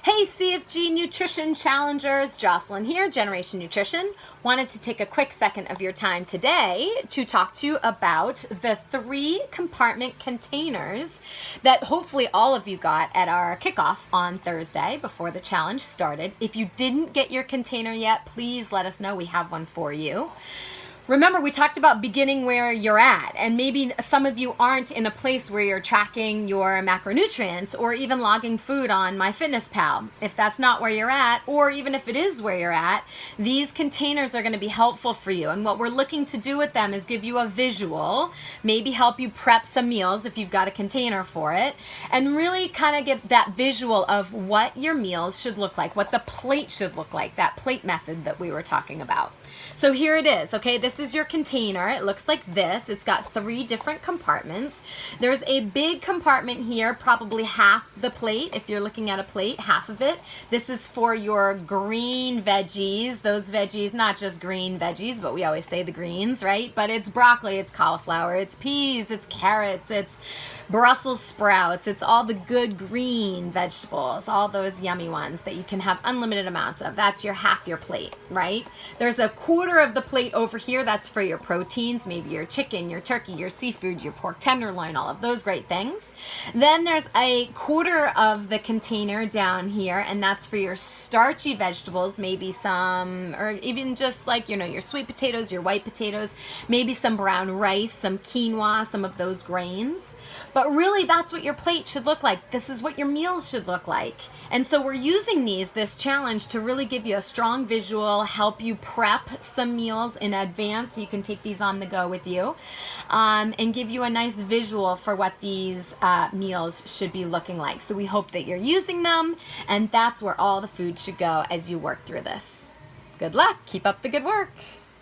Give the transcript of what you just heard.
Hey CFG Nutrition Challengers, Jocelyn here, Generation Nutrition. Wanted to take a quick second of your time today to talk to you about the 3 compartment containers that hopefully all of you got at our kickoff on Thursday before the challenge started. If you didn't get your container yet, please let us know. We have one for you. Remember, we talked about beginning where you're at, and maybe some of you aren't in a place where you're tracking your macronutrients or even logging food on MyFitnessPal. If that's not where you're at, or even if it is where you're at, these containers are going to be helpful for you. And what we're looking to do with them is give you a visual, maybe help you prep some meals if you've got a container for it, and really kind of get that visual of what your meals should look like, what the plate should look like, that plate method that we were talking about. So here it is, okay? This is your container. It looks like this. It's got 3 different compartments. There's a big compartment here, probably half the plate. If you're looking at a plate, half of it. This is for your green veggies. Those veggies, not just green veggies, but we always say the greens, right? But it's broccoli, it's cauliflower, it's peas, it's carrots, it's Brussels sprouts. It's all the good green vegetables, all those yummy ones that you can have unlimited amounts of. That's half your plate, right? There's a quarter of the plate over here. That's for your proteins, maybe your chicken, your turkey, your seafood, your pork tenderloin, all of those great things. Then there's a quarter of the container down here, and that's for your starchy vegetables, maybe some, or even just like, your sweet potatoes, your white potatoes, maybe some brown rice, some quinoa, some of those grains. But really, that's what your plate should look like. This is what your meals should look like. And so we're using this challenge to really give you a strong visual, help you prep some meals in advance so you can take these on the go with you, and give you a nice visual for what these meals should be looking like. So we hope that you're using them, and that's where all the food should go as you work through this. Good luck. Keep up the good work.